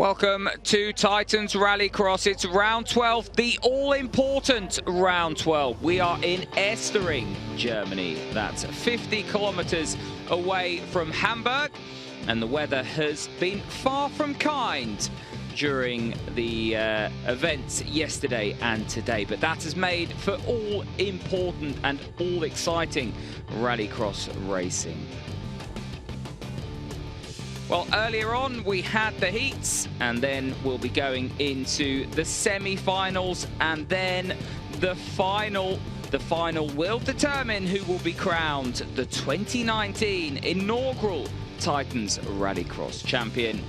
Welcome to Titans Rallycross. It's round 12, the all-important round 12. We are in Estering, Germany. That's 50 kilometers away from Hamburg, and the weather has been far from kind during the events yesterday and today, but that has made for all important and all exciting rallycross racing. Well, earlier on we had the heats, and then we'll be going into the semi-finals, and then the final. The final will determine who will be crowned the 2019 inaugural Titans Rallycross champion.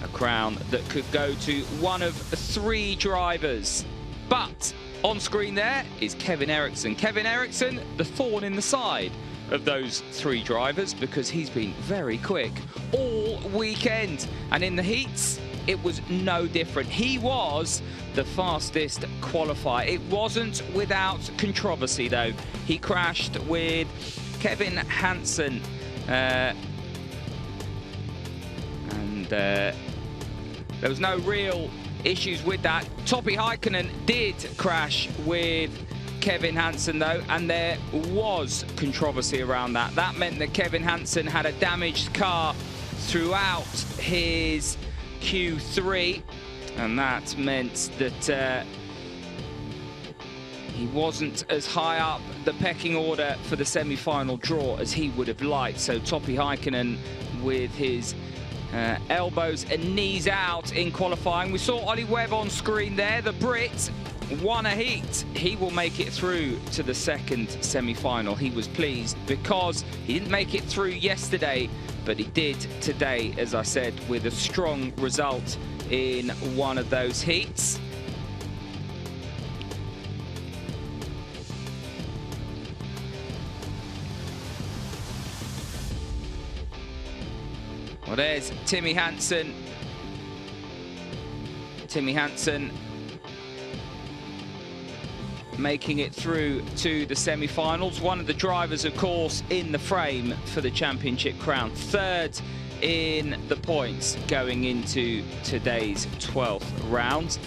A crown that could go to one of three drivers. But on screen there is Kevin Eriksson. Kevin Eriksson, the thorn in the side of those three drivers, because he's been very quick all weekend. And in the heats, it was no different. He was the fastest qualifier. It wasn't without controversy, though. He crashed with Kevin Hansen. There was no real issues with that. Topi Heikkinen did crash with Kevin Hansen, though, and there was controversy around that. That meant that Kevin Hansen had a damaged car throughout his Q3, and that meant that he wasn't as high up the pecking order for the semi-final draw as he would have liked. So Topi Heikkinen with his elbows and knees out in qualifying. We saw Ollie Webb on screen there. The Brit won a heat. He will make it through to the second semi-final. He was pleased because he didn't make it through yesterday, but he did today, as I said, with a strong result in one of those heats. Well, there's Timmy Hansen. Timmy Hansen making it through to the semi-finals. One of the drivers, of course, in the frame for the championship crown. Third in the points going into today's 12th round.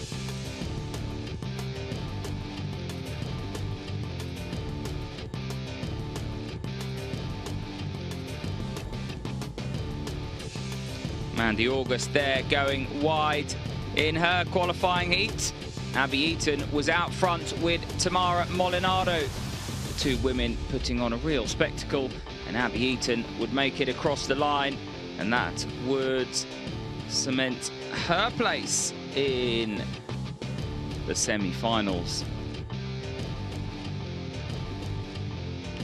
Mandy August there going wide in her qualifying heat. Abby Eaton was out front with Tamara Molinado. The two women putting on a real spectacle, and Abby Eaton would make it across the line, and that would cement her place in the semi-finals.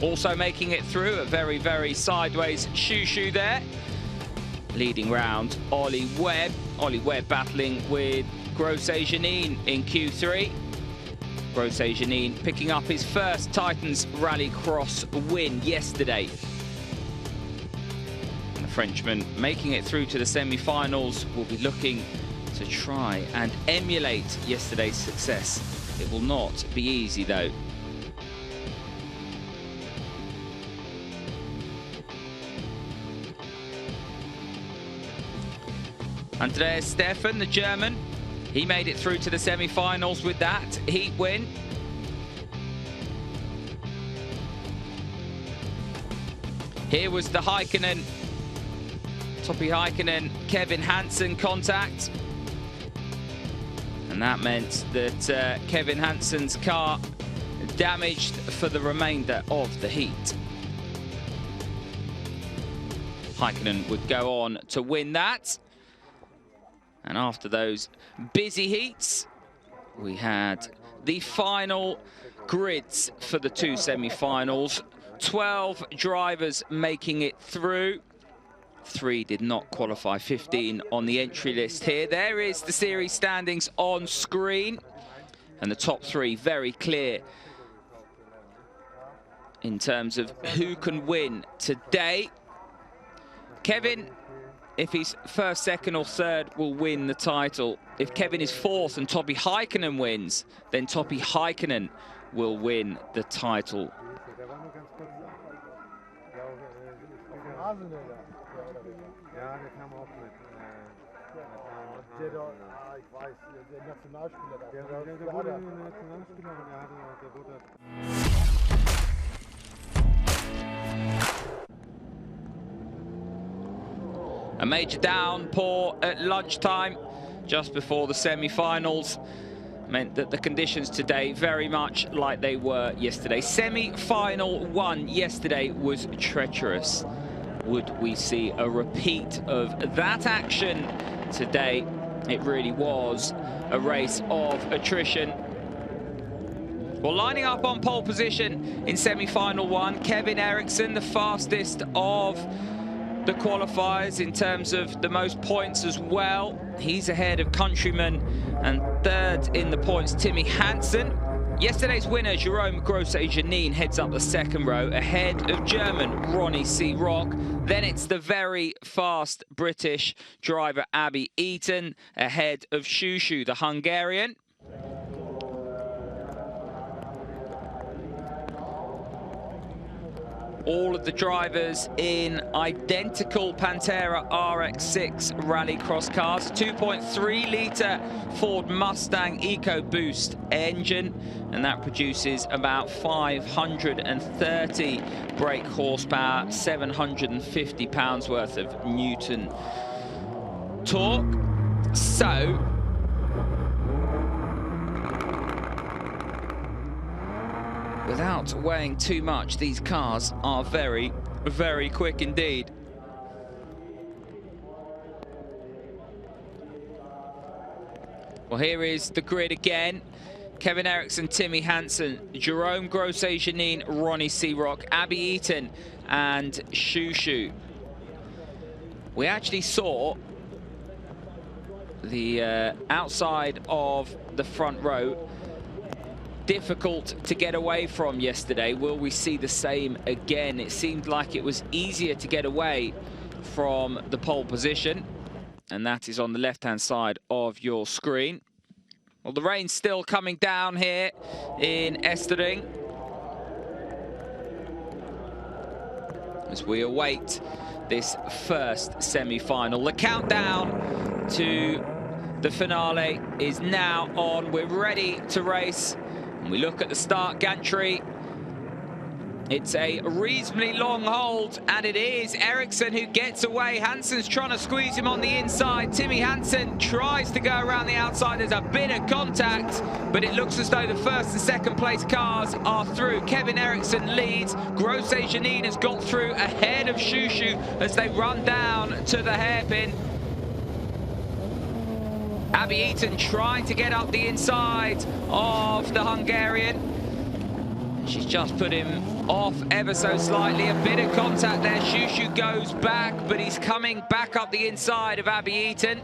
Also making it through a very, very sideways shoo-shoo there. Leading round, Ollie Webb. Ollie Webb battling with Grosset-Janine in Q3. Grosset-Janine picking up his first Titans Rallycross win yesterday. And the Frenchman making it through to the semi-finals will be looking to try and emulate yesterday's success. It will not be easy, though. Andreas Stefan, the German, he made it through to the semi-finals with that heat win. Here was the Heikkinen, Topi Heikkinen, Kevin Hansen contact. And that meant that Kevin Hansen's car damaged for the remainder of the heat. Heikkinen would go on to win that. And after those busy heats, we had the final grids for the two semi-finals. 12 drivers making it through. 3 did not qualify, 15 on the entry list here. There is the series standings on screen. And the top 3 very clear in terms of who can win today. Kevin, if he's first, second or third, will win the title. If Kevin is fourth and Topi Heikkinen wins, then Topi Heikkinen will win the title. der da, ich weiß, der Nationalspieler da. Der wurde Nationalspieler und der wurde... A major downpour at lunchtime, just before the semi-finals, meant that the conditions today very much like they were yesterday. Semi-final one yesterday was treacherous. Would we see a repeat of that action today? It really was a race of attrition. Well, lining up on pole position in semi-final one, Kevin Eriksson, the fastest of the qualifiers in terms of the most points as well. He's ahead of countryman, and third in the points, Timmy Hansen. Yesterday's winner, Jerome Grosset-Janine, heads up the second row, ahead of German Ronnie C. Rock. Then it's the very fast British driver Abby Eaton, ahead of Shushu, the Hungarian. All of the drivers in identical Pantera RX-6 rallycross cars, 2.3-litre Ford Mustang EcoBoost engine, and that produces about 530 brake horsepower, 750 pounds worth of Newton torque. So, without weighing too much, these cars are very, very quick indeed. Well, here is the grid again. Kevin Eriksson, Timmy Hansen, Jerome Grosset-Janine, Ronnie C. Rock, Abby Eaton, and Shushu. We actually saw the outside of the front row difficult to get away from yesterday. Will we see the same again? It seemed like it was easier to get away from the pole position, and that is on the left-hand side of your screen. Well, the rain's still coming down here in Estering as we await this first semi-final. The countdown to the finale is now on. We're ready to race. We look at the start gantry. It's a reasonably long hold, and it is Eriksson who gets away. Hansen's trying to squeeze him on the inside. Timmy Hansen tries to go around the outside. There's a bit of contact, but it looks as though the first and second place cars are through. Kevin Eriksson leads. Grosset-Janine has got through ahead of Shushu as they run down to the hairpin. Abby Eaton trying to get up the inside of the Hungarian. She's just put him off ever so slightly. A bit of contact there. Shushu goes back, but he's coming back up the inside of Abby Eaton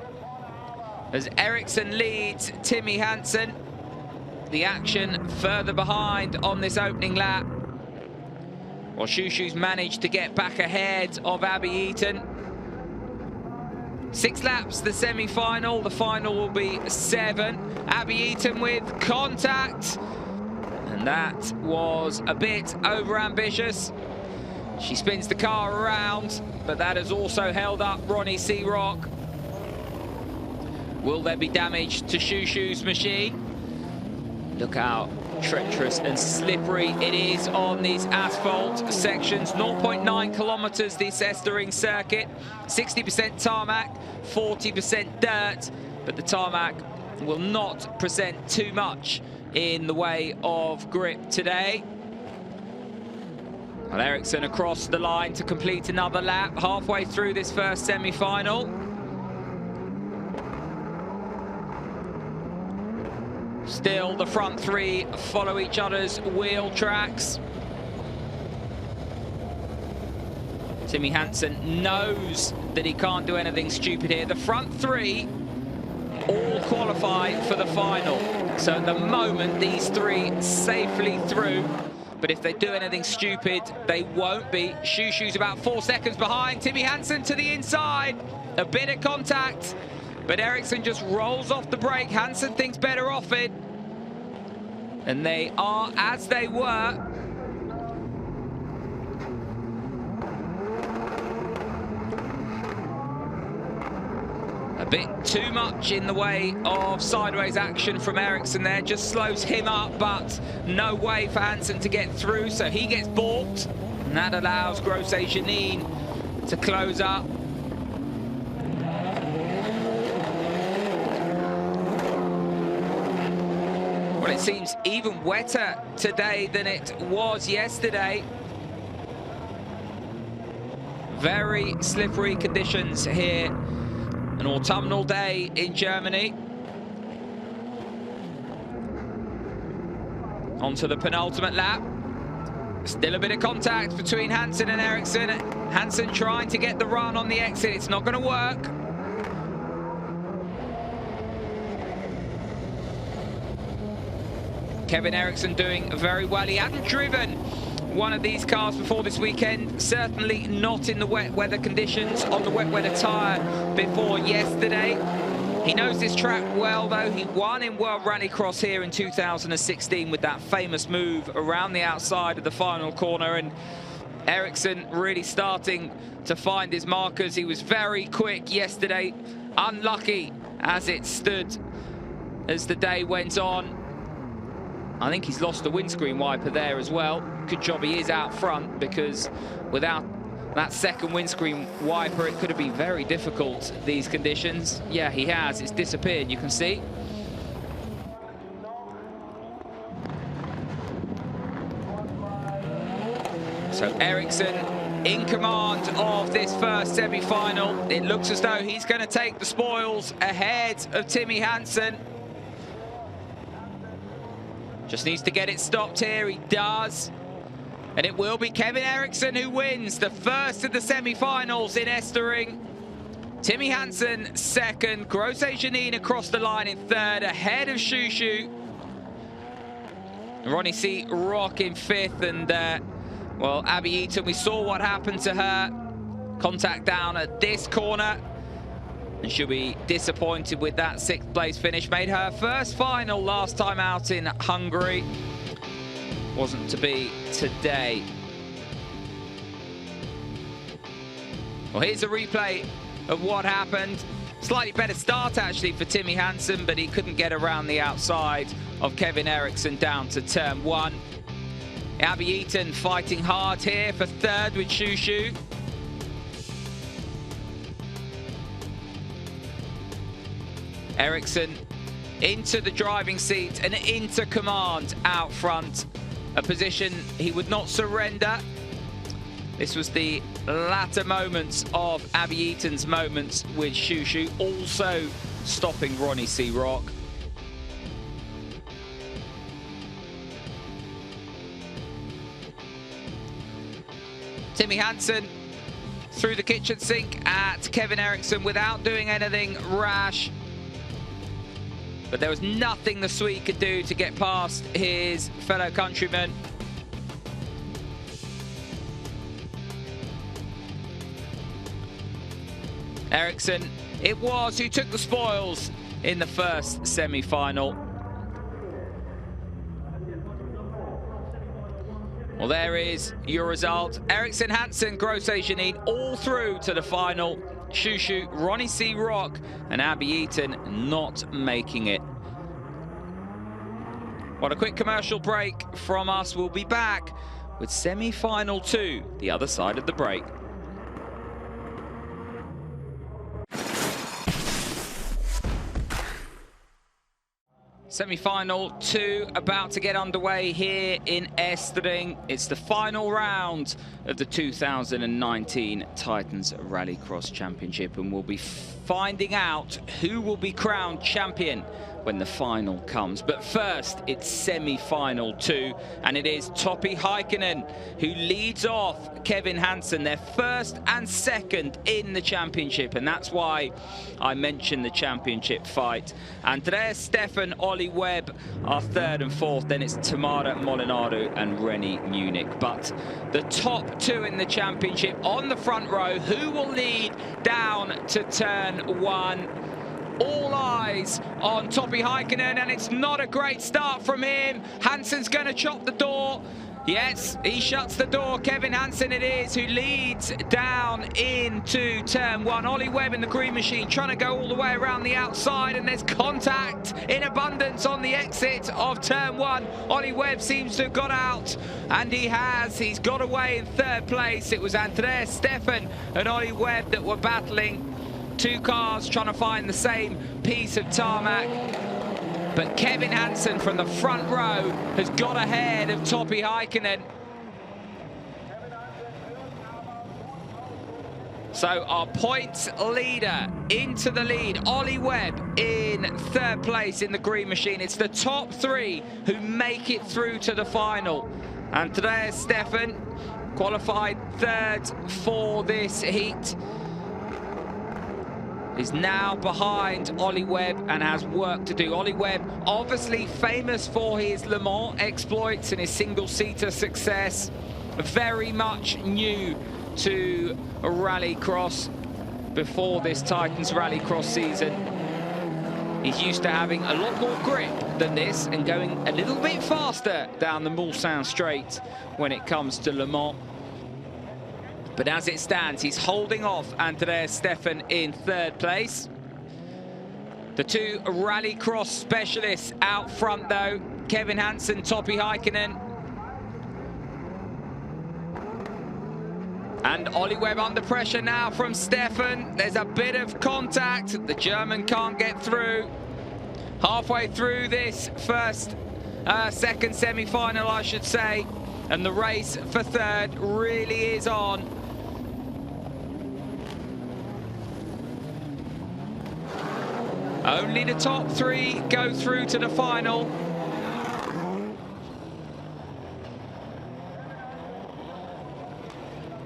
as Eriksson leads Timmy Hansen. The action further behind on this opening lap. Well, Shushu's managed to get back ahead of Abby Eaton. 6 laps, the semi-final. The final will be 7. Abby Eaton with contact. And that was a bit over-ambitious. She spins the car around, but that has also held up Ronnie C. Rock. Will there be damage to Shushu's machine? Look how treacherous and slippery it is on these asphalt sections. 0.9 kilometers, this Estering circuit. 60% tarmac, 40% dirt, but the tarmac will not present too much in the way of grip today. Well, Eriksson across the line to complete another lap, halfway through this first semi-final. Still, the front three follow each other's wheel tracks. Timmy Hansen knows that he can't do anything stupid here. The front three all qualify for the final. So at the moment, these three safely through. But if they do anything stupid, they won't be. Shushu's about 4 seconds behind. Timmy Hansen to the inside. A bit of contact, but Eriksson just rolls off the brake. Hansen thinks better off it. And they are as they were. A bit too much in the way of sideways action from Ericsson there, just slows him up, but no way for Hansen to get through, so he gets balked, and that allows Grosset-Janine to close up. Well, it seems even wetter today than it was yesterday. Very slippery conditions here. An autumnal day in Germany. Onto the penultimate lap. Still a bit of contact between Hansen and Ericsson. Hansen trying to get the run on the exit. It's not going to work. Kevin Ericsson doing very well. He hadn't driven one of these cars before this weekend, certainly not in the wet weather conditions on the wet weather tyre before yesterday. He knows this track well though. He won in World Rallycross here in 2016 with that famous move around the outside of the final corner, and Ericsson really starting to find his markers. He was very quick yesterday, unlucky as it stood as the day went on. I think he's lost the windscreen wiper there as well. Good job he is out front, because without that second windscreen wiper, it could have been very difficult, these conditions. Yeah, he has. It's disappeared, you can see. So Ericsson in command of this first semi-final. It looks as though he's going to take the spoils ahead of Timmy Hansen. Just needs to get it stopped here. He does. And it will be Kevin Ericsson who wins the first of the semi-finals in Estering. Timmy Hansen second. Grosset-Janine across the line in third, ahead of Shushu. Ronnie C. Rock in fifth. And, well, Abby Eaton, we saw what happened to her. Contact down at this corner. And she'll be disappointed with that sixth place finish. Made her first final last time out in Hungary. Wasn't to be today. Well, here's a replay of what happened. Slightly better start actually for Timmy Hansen, but he couldn't get around the outside of Kevin Ericsson down to turn one. Abby Eaton fighting hard here for third with Shushu. Ericsson into the driving seat and into command out front. A position he would not surrender. This was the latter moments of Abby Eaton's moments with Shushu, also stopping Ronnie C. Rock. Timmy Hansen through the kitchen sink at Kevin Ericsson without doing anything rash. But there was nothing the Swede could do to get past his fellow countryman. Ericsson, it was who took the spoils in the first semi-final. Well, there is your result. Ericsson, Hansen, Grosset-Janine all through to the final. Shushu, Ronnie C. Rock and Abby Eaton not making it. What a quick commercial break from us. We'll be back with semi-final 2, the other side of the break. Semi-final 2 about to get underway here in Estering. It's the final round of the 2019 Titans Rallycross Championship, and we'll be finding out who will be crowned champion when the final comes. But first, it's semi-final 2, and it is Topi Heikkinen who leads off Kevin Hansen, their first and second in the championship, and that's why I mentioned the championship fight. Andreas Stefan, Ollie Webb are third and fourth, then it's Tamara Molinaro and Rennie Munich. But the top 2 in the championship on the front row, who will lead down to turn 1? All eyes on Topi Heikkinen, and it's not a great start from him. Hansen's going to chop the door. Yes, he shuts the door. Kevin Hansen it is who leads down into turn one. Ollie Webb in the green machine trying to go all the way around the outside, and there's contact in abundance on the exit of turn one. Ollie Webb seems to have got out, and he has. He's got away in third place. It was Andreas Stefan and Ollie Webb that were battling. Two cars trying to find the same piece of tarmac. But Kevin Hansen from the front row has got ahead of Topi Heikkinen. So our points leader into the lead, Ollie Webb in third place in the green machine. It's the top three who make it through to the final. Andreas Stefan qualified third for this heat. Is now behind Ollie Webb and has work to do. Ollie Webb, obviously famous for his Le Mans exploits and his single-seater success. Very much new to rallycross before this Titans rallycross season. He's used to having a lot more grip than this and going a little bit faster down the Mulsanne Straight when it comes to Le Mans. But as it stands, he's holding off Andreas Stefan in third place. The two rallycross specialists out front, though. Kevin Hansen, Topi Heikkinen. And Ollie Webb under pressure now from Stefan. There's a bit of contact. The German can't get through. Halfway through this second semi-final, I should say. And the race for third really is on. Only the top three go through to the final.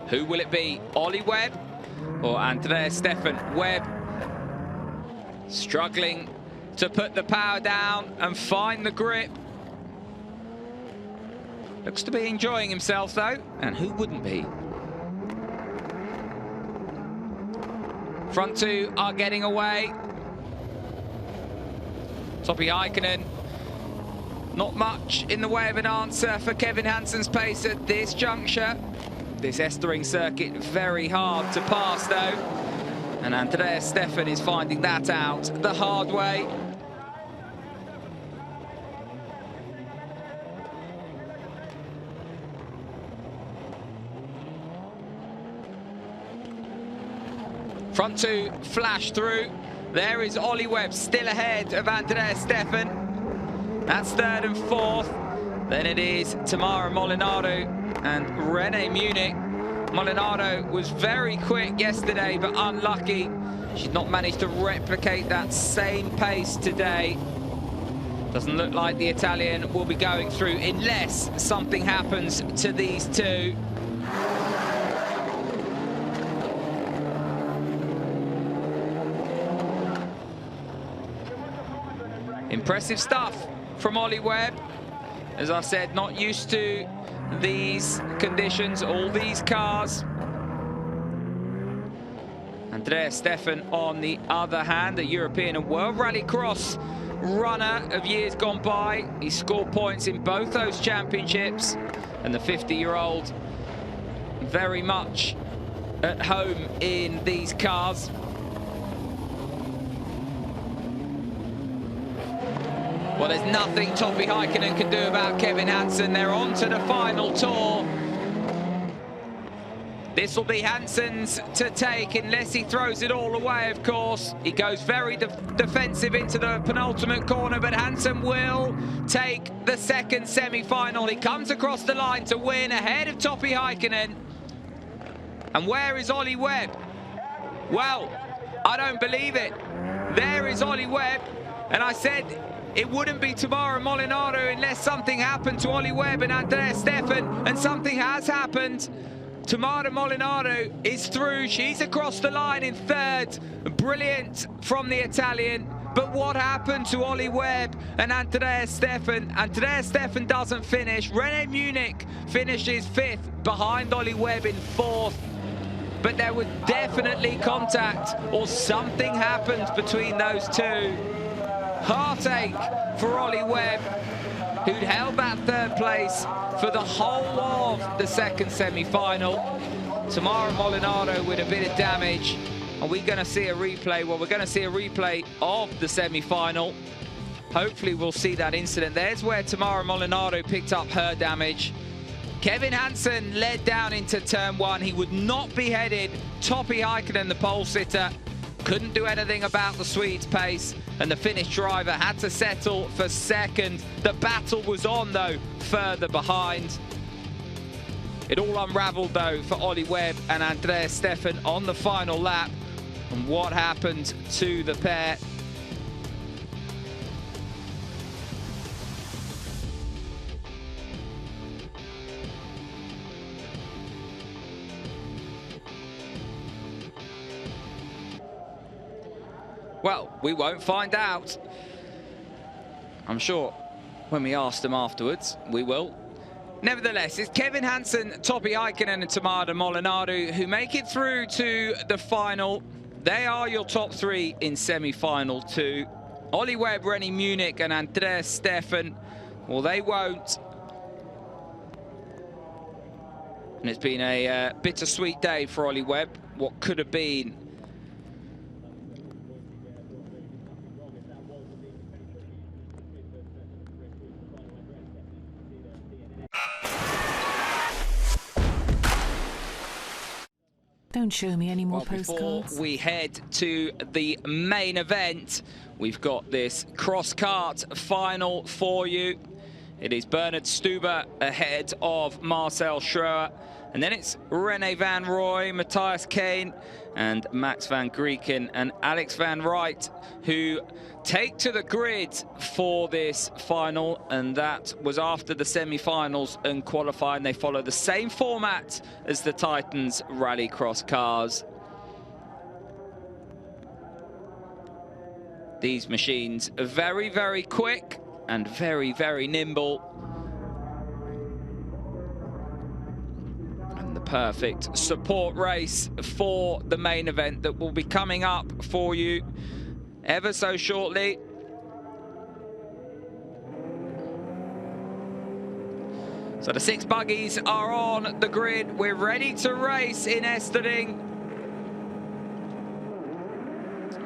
Who will it be? Ollie Webb or Andreas Stefan? Webb struggling to put the power down and find the grip. Looks to be enjoying himself though, and who wouldn't be? Front two are getting away. Topi Heikkinen, not much in the way of an answer for Kevin Hansen's pace at this juncture. This Estering circuit very hard to pass though. And Andreas Stefan is finding that out the hard way. Front two flash through. There is Ollie Webb still ahead of Andreas Stefan. That's third and fourth. Then it is Tamara Molinaro and René Munich. Molinaro was very quick yesterday, but unlucky. She's not managed to replicate that same pace today. Doesn't look like the Italian will be going through unless something happens to these two. Impressive stuff from Ollie Webb. As I said, not used to these conditions, all these cars. Andreas Stefan, on the other hand, a European and World Rallycross runner of years gone by. He scored points in both those championships, and the 50-year-old very much at home in these cars. Well, there's nothing Topi Heikkinen can do about Kevin Hansen. They're on to the final tour. This will be Hansen's to take unless he throws it all away, of course. He goes very defensive into the penultimate corner, but Hansen will take the second semi-final. He comes across the line to win ahead of Topi Heikkinen. And where is Ollie Webb? Well, I don't believe it. There is Ollie Webb. And I said it wouldn't be Tamara Molinaro unless something happened to Ollie Webb and Andreas Stefan, and something has happened. Tamara Molinaro is through. She's across the line in third. Brilliant from the Italian. But what happened to Ollie Webb and Andreas Stefan? Andreas Stefan doesn't finish. René Munich finishes fifth behind Ollie Webb in fourth. But there was definitely contact, or something happened between those two. Heartache for Ollie Webb. who'd held that third place for the whole of the second semi-final. Tamara Molinaro with a bit of damage. Are we going to see a replay? Well, we're going to see a replay of the semi-final. Hopefully we'll see that incident. There's where Tamara Molinaro picked up her damage. Kevin Hansen led down into turn one. He would not be headed. Topi Heikkinen, the pole sitter, couldn't do anything about the Swedes' pace, and the Finnish driver had to settle for second. The battle was on, though, further behind. It all unraveled, though, for Ollie Webb and Andreas Steffen on the final lap. And what happened to the pair? Well, we won't find out. I'm sure when we ask them afterwards, we will. Nevertheless, it's Kevin Hansen, Topi Heikkinen and Tamara Molinaro who make it through to the final. They are your top three in semi-final two. Ollie Webb, Rennie Munich and Andreas Steffen, well, they won't. And it's been a bittersweet day for Ollie Webb. What could have been. Don't show me any more postcards. Before we head to the main event, we've got this cross-kart final for you. It is Bernard Stuber ahead of Marcel Schreuer. And then it's René van Rooij, Matthias Kane, and Max van Grieken and Alex van Rijk who take to the grid for this final. And that was after the semi-finals and qualifying. They follow the same format as the Titans Rallycross cars. These machines are very, very quick and very, very nimble. Perfect support race for the main event that will be coming up for you ever so shortly. So the 6 buggies are on the grid. We're ready to race in Estering.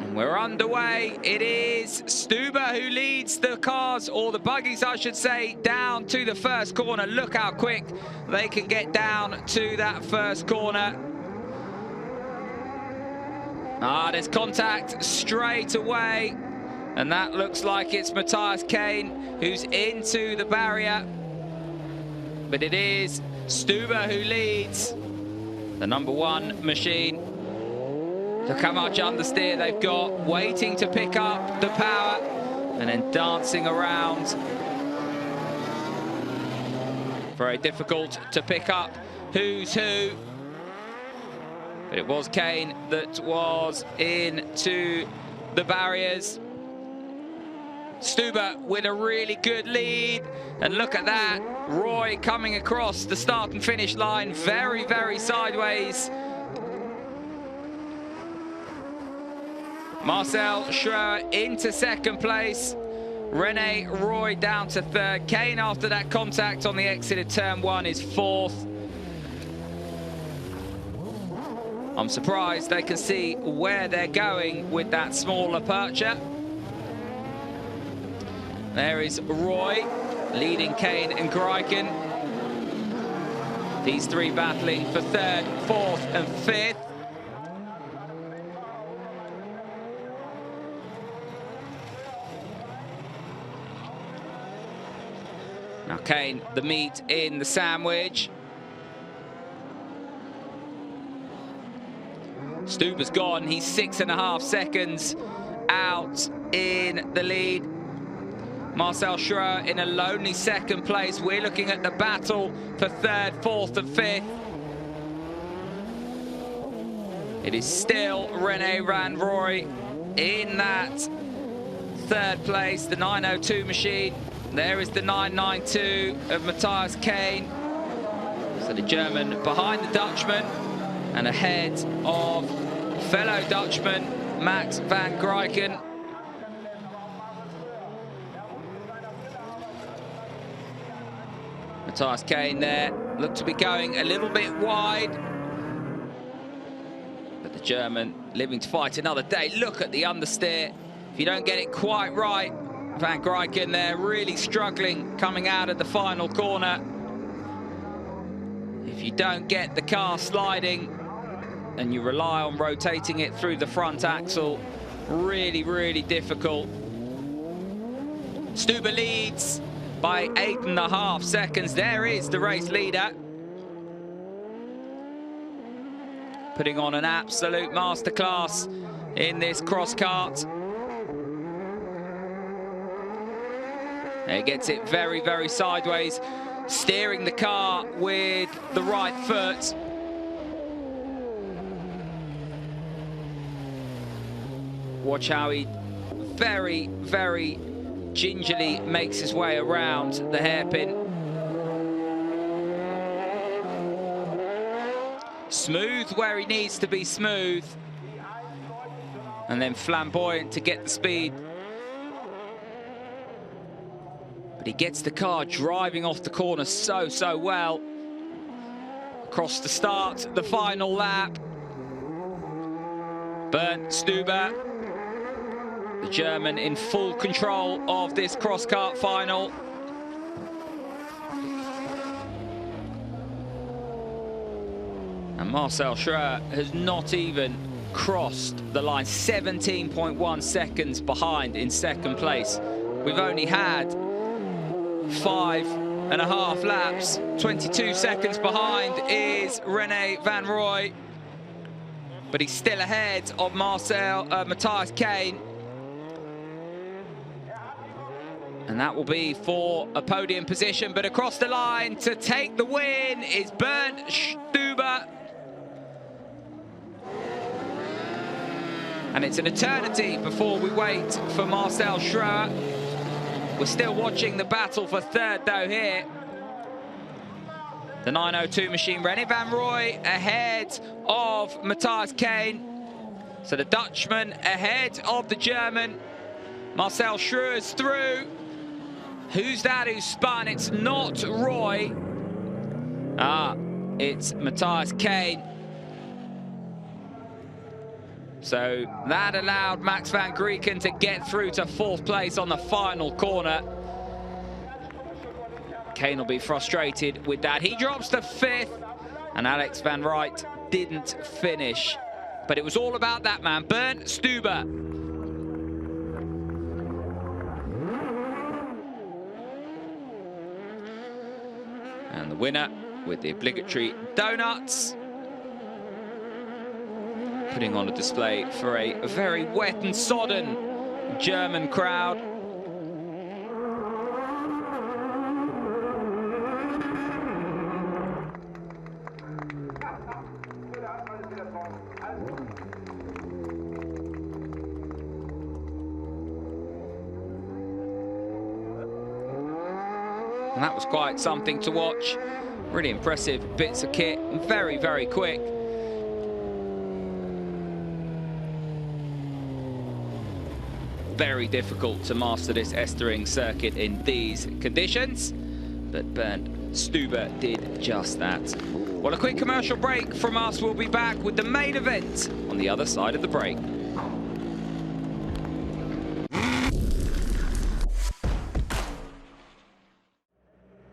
And we're underway. It is Stuber who leads the cars, or the buggies I should say, down to the first corner. Look how quick they can get down to that first corner. There's contact straight away. And that looks like it's Matthias Kane who's into the barrier. But it is Stuber who leads the #1 machine. Look how much understeer they've got, waiting to pick up the power and then dancing around. Very difficult to pick up who's who. But it was Kane that was into the barriers. Stuber with a really good lead. And look at that, Roy coming across the start and finish line very, very sideways. Marcel Schreuer into second place. René Roy down to third. Kane, after that contact on the exit of turn 1, is fourth. I'm surprised they can see where they're going with that small aperture. There is Roy leading Kane and Grieken. These three battling for third, fourth and fifth. Now Kane, the meat in the sandwich. Stuber's gone, he's 6.5 seconds out in the lead. Marcel Schreuer in a lonely second place. We're looking at the battle for third, fourth and fifth. It is still René van Rooij in that third place, the 902 machine. There is the 992 of Matthias Kane. So the German behind the Dutchman and ahead of fellow Dutchman Max van Grieken. Matthias Kane there looked to be going a little bit wide. But the German living to fight another day. Look at the understeer. If you don't get it quite right, Van Grijken there really struggling coming out of the final corner. If you don't get the car sliding and you rely on rotating it through the front axle, really, really difficult. Stuber leads by 8.5 seconds. There is the race leader. Putting on an absolute masterclass in this cross kart. He gets it very, very sideways, steering the car with the right foot. Watch how he very, very gingerly makes his way around the hairpin. Smooth where he needs to be smooth. And then flamboyant to get the speed. But he gets the car driving off the corner so well. Across the start, the final lap. Bernd Stuber, the German, in full control of this cross-kart final. And Marcel Schröer has not even crossed the line, 17.1 seconds behind in second place. We've only had 5.5 laps. 22 seconds behind is René Van Rooij, but he's still ahead of Matthias Kane. And that will be for a podium position, but across the line to take the win is Bernd Stuber. And it's an eternity before we wait for Marcel Schröer. We're still watching the battle for third, though, here. The 902 machine, René Van Rooij ahead of Matthias Kane. So the Dutchman ahead of the German. Marcel Schröer's through. Who's that who's spun? It's not Roy. It's Matthias Kane. So that allowed Max van Grijken to get through to fourth place on the final corner. Kane will be frustrated with that. He drops to fifth, and Alex van Rooij didn't finish. But it was all about that man, Bernd Stuber. And the winner with the obligatory donuts. Putting on a display for a very wet and sodden German crowd. And that was quite something to watch. Really impressive bits of kit, very, very quick. Very difficult to master this Estering circuit in these conditions, but Bernd Stuber did just that. Well, a quick commercial break from us. We'll be back with the main event on the other side of the break.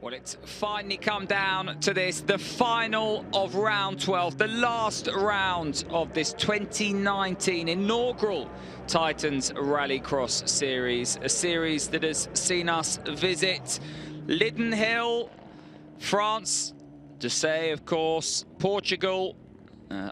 Well, it's finally come down to this, the final of round 12, the last round of this 2019 inaugural Titans Rallycross series, a series that has seen us visit Lydden Hill, France, Dessay, of course, Portugal,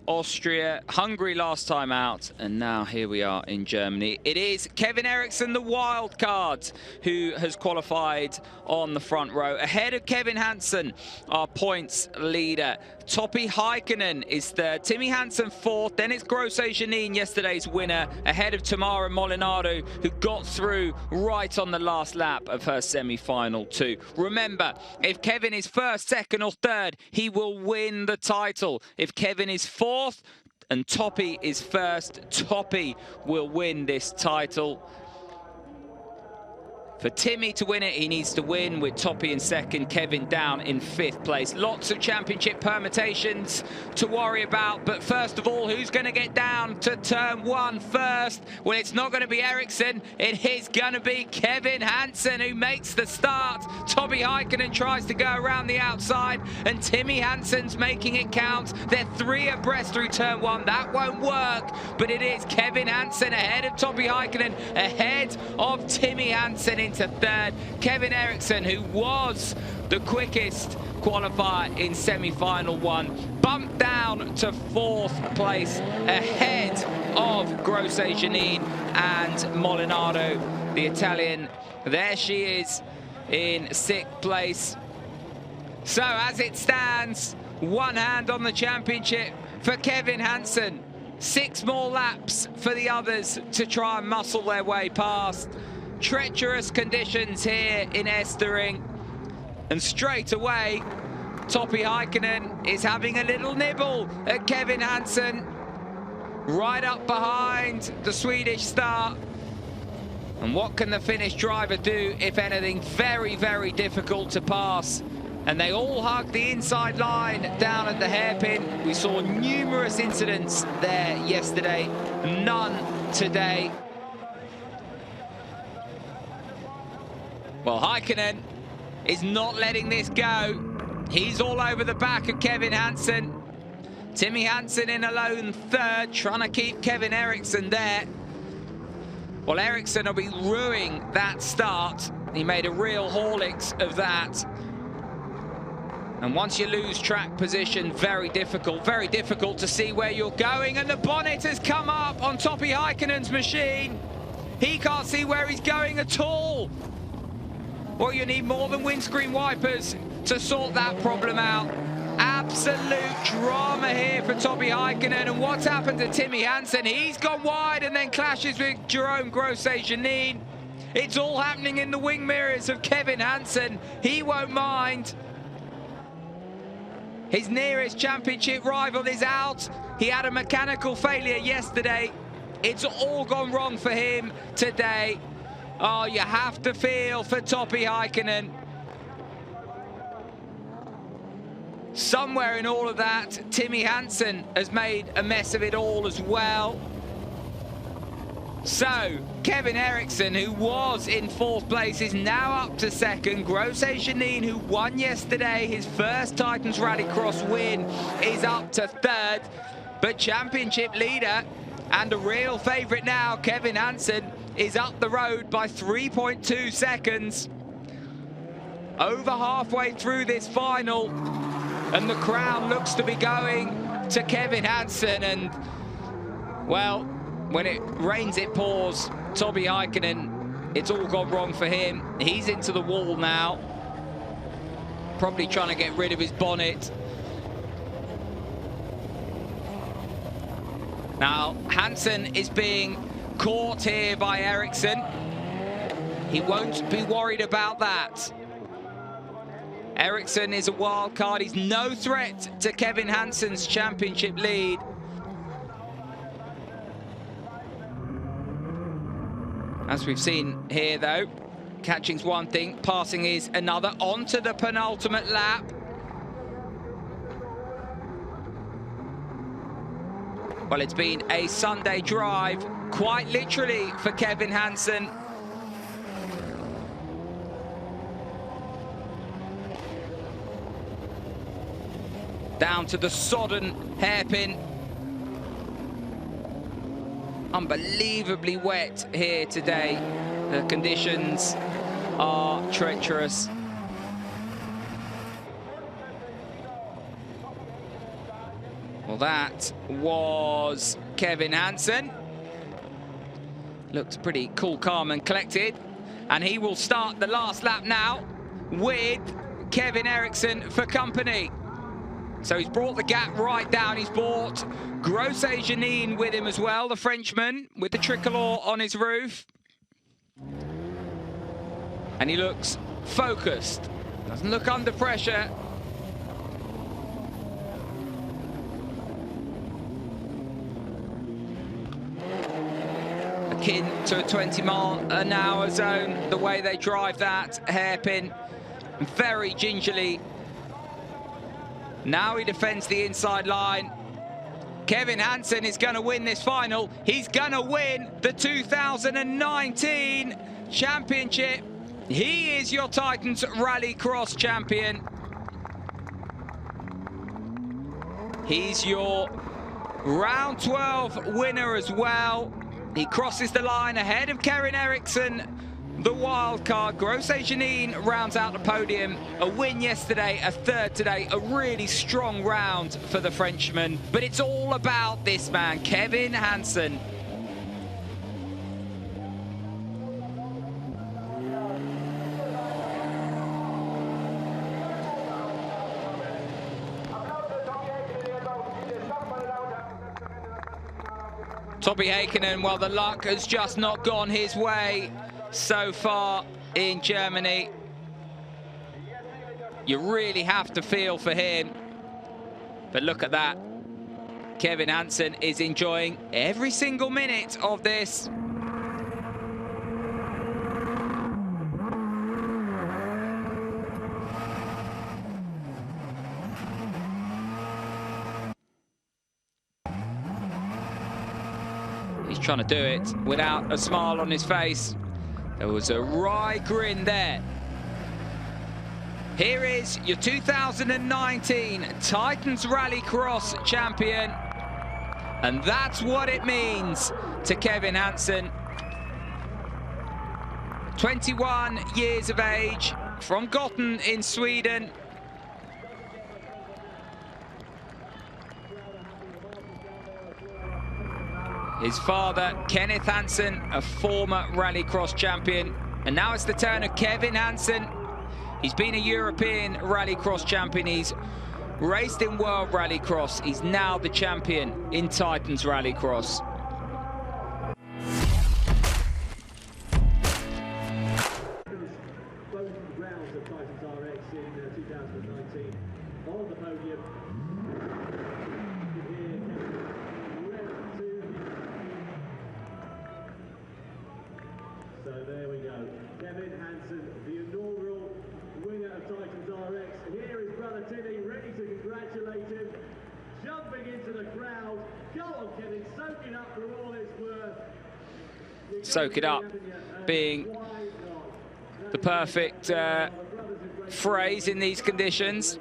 Austria, Hungary last time out, and now here we are in Germany. It is Kevin Eriksson, the wild card, who has qualified on the front row. Ahead of Kevin Hansen, our points leader. Topi Heikkinen is third, Timmy Hansen fourth, then it's Grosse Janine, yesterday's winner, ahead of Tamara Molinaro, who got through right on the last lap of her semi-final too. Remember, if Kevin is first, second or third, he will win the title. If Kevin is fourth and Topi is first, Topi will win this title. For Timmy to win it, he needs to win with Toppy in second, Kevin down in 5th place. Lots of championship permutations to worry about, but first of all, who's going to get down to turn 1 first? Well, it's not going to be Ericsson. It is going to be Kevin Hansen who makes the start. Toby Heikkinen tries to go around the outside, and Timmy Hansen's making it count. They're 3 abreast through turn 1. That won't work, but it is Kevin Hansen ahead of Toby Heikkinen, ahead of Timmy Hansen into 3rd. Kevin Eriksson, who was the quickest qualifier in semi-final 1, bumped down to 4th place ahead of Grosse Janine and Molinaro, the Italian. There she is in 6th place. So as it stands, one hand on the championship for Kevin Hansen. 6 more laps for the others to try and muscle their way past. Treacherous conditions here in Estering, and straight away Toppy Heikkinen is having a little nibble at Kevin Hansen, right up behind the Swedish star. And what can the Finnish driver do, if anything? Very, very difficult to pass. And they all hug the inside line down at the hairpin. We saw numerous incidents there yesterday, none today. Well, Heikkinen is not letting this go. He's all over the back of Kevin Hansen. Timmy Hansen in a lone 3rd, trying to keep Kevin Eriksson there. Well, Eriksson will be ruining that start. He made a real Horlicks of that. And once you lose track position, very difficult to see where you're going. And the bonnet has come up on Toppy Heikkinen's machine. He can't see where he's going at all. Well, you need more than windscreen wipers to sort that problem out. Absolute drama here for Toppy Heikkinen. And what's happened to Timmy Hansen? He's gone wide and then clashes with Jerome Grosse Janine. It's all happening in the wing mirrors of Kevin Hansen. He won't mind. His nearest championship rival is out. He had a mechanical failure yesterday. It's all gone wrong for him today. Oh, you have to feel for Toppy Heikkinen. Somewhere in all of that, Timmy Hansen has made a mess of it all as well. So, Kevin Eriksson, who was in 4th place, is now up to 2nd. Grosse Janine, who won yesterday, his first Titans Rallycross win, is up to 3rd. But championship leader and a real favourite now, Kevin Hansen, is up the road by 3.2 seconds. Over halfway through this final, and the crown looks to be going to Kevin Hansen. And, well, when it rains, it pours. Toppy Heikkinen, it's all gone wrong for him. He's into the wall now. Probably trying to get rid of his bonnet. Now, Hansen is being caught here by Eriksson. He won't be worried about that. Eriksson is a wild card. He's no threat to Kevin Hansen's championship lead. As we've seen here, though, catching's one thing, passing is another. Onto the penultimate lap. Well, it's been a Sunday drive, quite literally, for Kevin Hansen. Down to the sodden hairpin. Unbelievably wet here today. The conditions are treacherous. Well, that was Kevin Hansen. Looked pretty cool, calm and collected. And he will start the last lap now with Kevin Eriksson for company. So he's brought the gap right down. He's brought Grosse Janine with him as well, the Frenchman with the tricolour on his roof. And he looks focused. Doesn't look under pressure. back into a 20-mile-an-hour zone. The way they drive that hairpin, very gingerly. Now he defends the inside line. Kevin Hansen is going to win this final. He's going to win the 2019 championship. He is your Titans Rallycross champion. He's your round 12 winner as well. He crosses the line ahead of Kevin Eriksson, the wild card. Grosjean rounds out the podium. A win yesterday, a third today. A really strong round for the Frenchman. But it's all about this man, Kevin Hansen. Toby Heikkinen, well, the luck has just not gone his way so far in Germany. You really have to feel for him. But look at that. Kevin Hansen is enjoying every single minute of this. He's trying to do it without a smile on his face. There was a wry grin there. Here is your 2019 Titans Rallycross champion. And that's what it means to Kevin Hansen. 21 years of age, from Gothen in Sweden. His father, Kenneth Hansen, a former Rallycross champion. And now it's the turn of Kevin Hansen. He's been a European Rallycross champion. He's raced in World Rallycross. He's now the champion in Titans Rallycross. Both rounds of Titans RX in 2019 on the podium. So there we go. Kevin Hansen, the inaugural winner of Titans RX. Here is brother Timmy, ready to congratulate him. Jumping into the crowd. Go on, Kevin, soak it up for all it's worth. Soak it up being the perfect phrase in these conditions.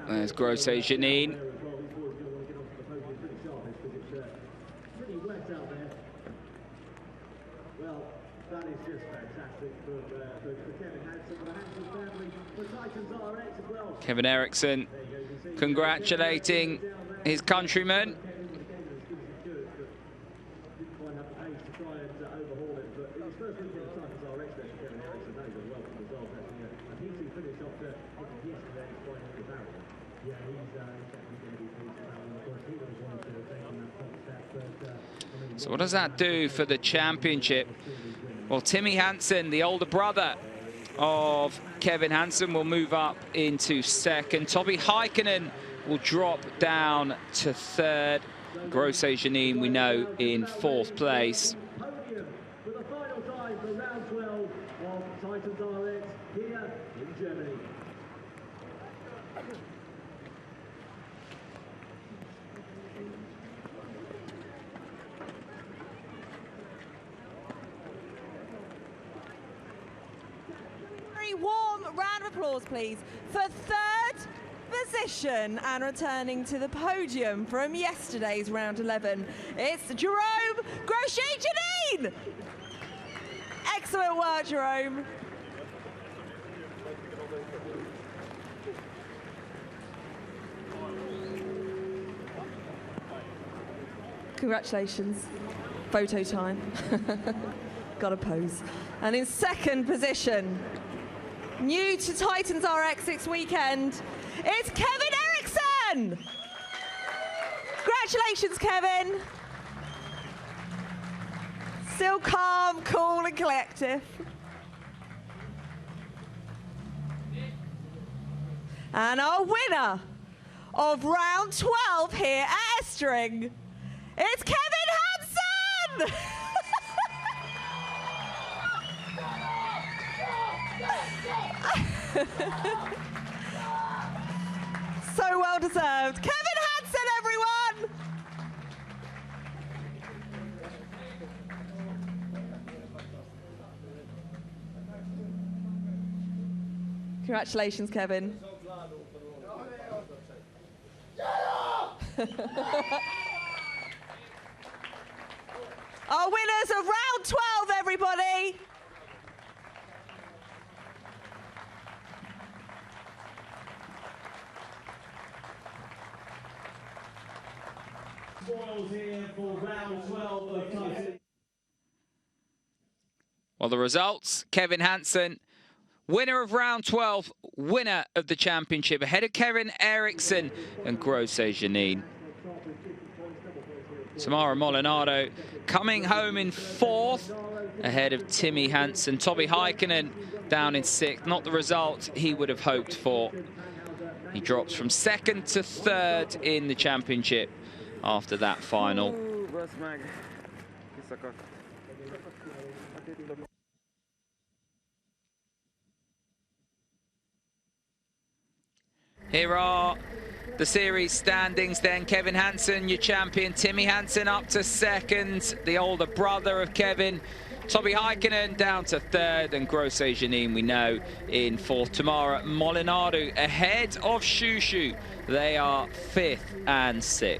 There's Grosjean. Pretty wet out there. Well, that is just fantastic for Kevin Hansen, for the Hansen family, for Titans RX as well. Kevin Eriksson congratulating his countryman. So what does that do for the championship? Well, Timmy Hansen, the older brother of Kevin Hansen, will move up into second. Toby Heikkinen will drop down to third. Grosjean, we know, in fourth place. Podium for the final time for round 12 of Titans RX here in Germany. Warm round of applause, please, for third position and returning to the podium from yesterday's round 11. It's Jerome Grosjean. Excellent work, Jerome. Congratulations. Photo time. Got a pose. And in second position, new to Titans RX this weekend, it's Kevin Eriksson! Congratulations, Kevin. Still calm, cool and collective. And our winner of round 12 here at Estering. It's Kevin Hansen! So well deserved. Kevin Hansen, everyone! Congratulations, Kevin. Our winners of round 12, everybody. Spoils here for round 12 of Tyson. Well, the results, Kevin Hansen, winner of round 12, winner of the championship, ahead of Kevin Eriksson and Grosse Janine. Tamara Molinaro coming home in 4th, ahead of Timmy Hansen. Tobi Heikkinen down in 6th, not the result he would have hoped for. He drops from 2nd to 3rd in the championship after that final. Here are the series standings then. Kevin Hansen, your champion. Timmy Hansen up to 2nd, the older brother of Kevin. Tobi Heikkinen down to 3rd, and Grosse Janine, we know, in 4th. Tamara Molinaro ahead of Shushu. They are 5th and 6th.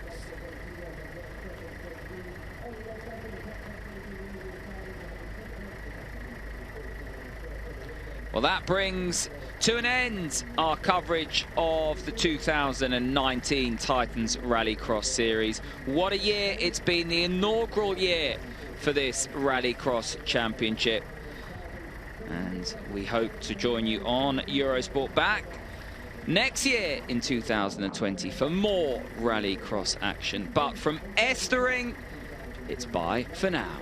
Well, that brings to an end our coverage of the 2019 Titans Rallycross Series. What a year it's been, the inaugural year for this Rallycross Championship. And we hope to join you on Eurosport back next year in 2020 for more Rallycross action. But from Estering, it's bye for now.